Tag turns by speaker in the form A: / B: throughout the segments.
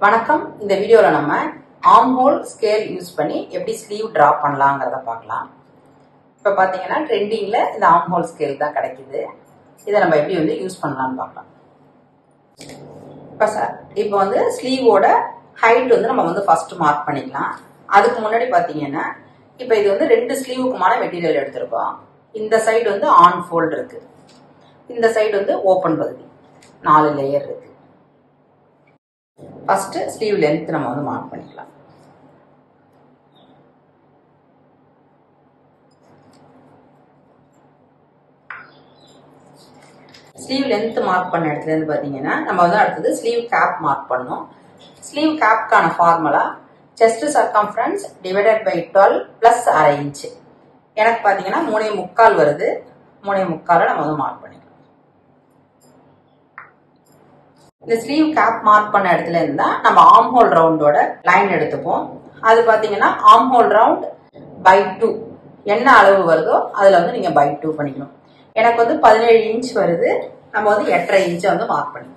A: வணக்கம். இந்த வீடியோல நம்ம ஆர்ம் ஹோல் ஸ்கேல் யூஸ் பண்ணி எப்படி ஸ்லீவ் டிரா பண்ணலாங்கிறத பார்க்கலாம். இப்போ பார்த்தீங்கன்னா ட்ரெண்டிங்ல இந்த ஆர்ம் ஹோல் ஸ்கேல் தான் கிடைக்குது. இதை நம்ம எப்படி யூஸ் பண்ணலாம்னு பார்க்கலாம். இப்போ ஸ்லீவோட ஹைட் நம்ம ஃபர்ஸ்ட் மார்க் பண்ணிக்கலாம். அதுக்கு முன்னாடி பார்த்தீங்கன்னா இப்போ இது ரெண்டு ஸ்லீவுக்குமான மெட்டீரியல் எடுத்திருக்கோம். இந்த சைடு ஆன் ஃபோல்டு இருக்கு, இந்த சைடு ஓப்பன் பகுதி, 4 லேயர் இருக்கு. ஃபர்ஸ்ட் ஸ்லீவ் லென்த் நம்ம மார்க் பண்ணிக்கலாம். ஸ்லீவ் லென்த் மார்க் பண்ண இடத்துல இருந்து பாத்தீங்கன்னா நம்ம அடுத்தது ஸ்லீவ் கேப் மார்க் பண்ணோம். ஸ்லீவ் கேப்கான formula chest circumference divided by 12 plus 1/2 inch. எனக்கு பாத்தீங்கன்னா 3.25 வருது. 3.25 நம்ம மார்க் பண்ணிக்கலாம். இந்த ஸ்லீவ் கேப் மார்க் பண்ண இடத்துல இருந்தா நம்ம ஆர்ம் ஹோல் ரவுண்டோட லைன் எடுத்துப்போம். அது பாத்தீங்கன்னா ஆர்ம் ஹோல் ரவுண்ட் by 2 என்ன அளவு வருதோ அதுல நீங்க by 2 பண்ணிக்கணும். எனக்கு 17 இன்ச் வருது. நம்ம 8.5 இன்ச் மார்க் பண்ணிக்கணும்.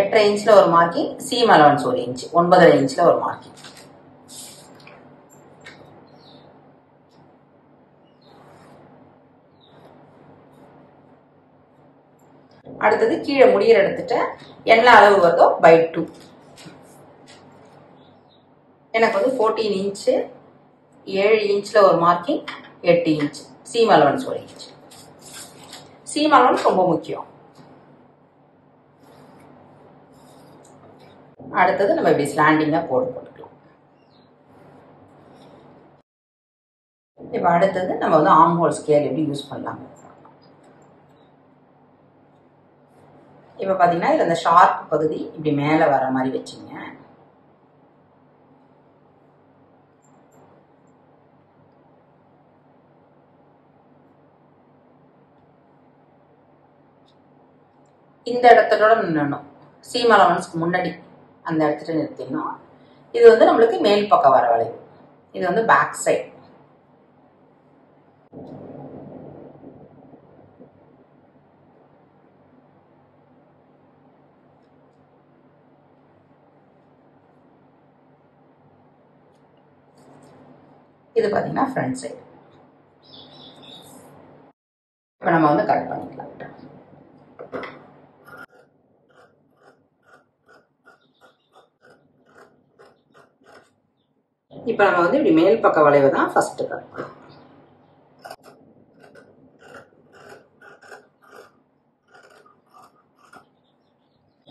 A: எட்டரை இன்ச்ல ஒரு மார்க்கிங், சீம் அலவன்ஸ் 1 இன்ச், 9.5 இன்ச்ல ஒரு மார்க்கிங். அடுத்தது கீழே முடிகிற எடுத்துட்டு என்ன அளவு வருதோ by 2. எனக்கு 14 இன்ச்சு, 7 இன்ச்ல ஒரு marking, 8 inch, seam allowance 1 inch. Seam allowance ரொம்ப முக்கியம். அடுத்தது நம்ம இப்படி ஸ்லாண்டிங்கா போட்டுக்கலாம். இப்ப அடுத்தது நம்ம ஆர்ம் ஹோல் ஸ்கேல் எப்படி யூஸ் பண்ணலாம். இப்ப பாத்தீங்கன்னா இதுல இந்த ஷார்ப் பகுதி இப்படி மேல வர மாதிரி வச்சுங்க. இந்த இடத்தோட நின்னணும். சீம் அலவன்ஸ்க்கு முன்னாடி அந்த இடத்துல நிறுத்தினோம். இது நம்மளுக்கு மேல் பக்கம் வர வளைவு. இது பேக் சைட். இது பாத்தீங்கன்னா ஃப்ரண்ட் சைடு. இப்ப நம்ம கட் பண்ணிக்கலாம். இப்ப நம்ம இப்படி மேல் பக்க வளைவு தான் ஃபர்ஸ்ட் கட் பண்ணணும்.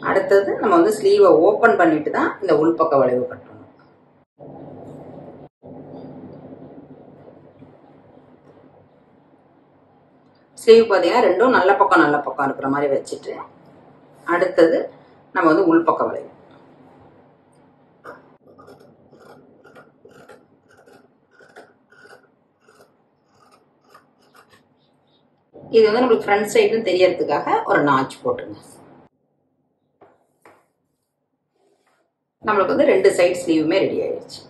A: அடுத்தது நம்ம ஸ்லீவை ஓபன் பண்ணிட்டு தான் இந்த உள்பக்க வளைவு கட்டணும். ஸ்லீவ் பாத்தீங்கன்னா ரெண்டும் நல்ல பக்கம் இருக்கிற மாதிரி வச்சுட்டு அடுத்தது நம்ம உள்பக்க வளைவு. இது நம்மளுக்கு ஃப்ரண்ட் சைடுன்னு தெரியறதுக்காக ஒரு நாட்ச் போட்டுங்க. நம்மளுக்கு ரெண்டு சைடு ஸ்லீவுமே ரெடி ஆயிடுச்சு.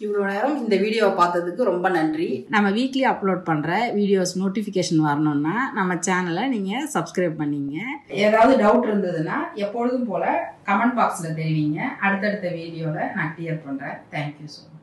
A: இவ்வளோ நேரம் இந்த வீடியோவை பார்த்ததுக்கு ரொம்ப நன்றி. நம்ம வீக்லி அப்லோட் பண்ணுற வீடியோஸ் நோட்டிஃபிகேஷன் வரணும்னா நம்ம சேனலை நீங்கள் சப்ஸ்கிரைப் பண்ணிங்க. ஏதாவது டவுட் இருந்ததுன்னா எப்பொழுதும் போல் கமெண்ட் பாக்ஸில் தெரிவிங்க. அடுத்தடுத்த வீடியோவில் நான் கிளியர் பண்ணுறேன். Thank you so much.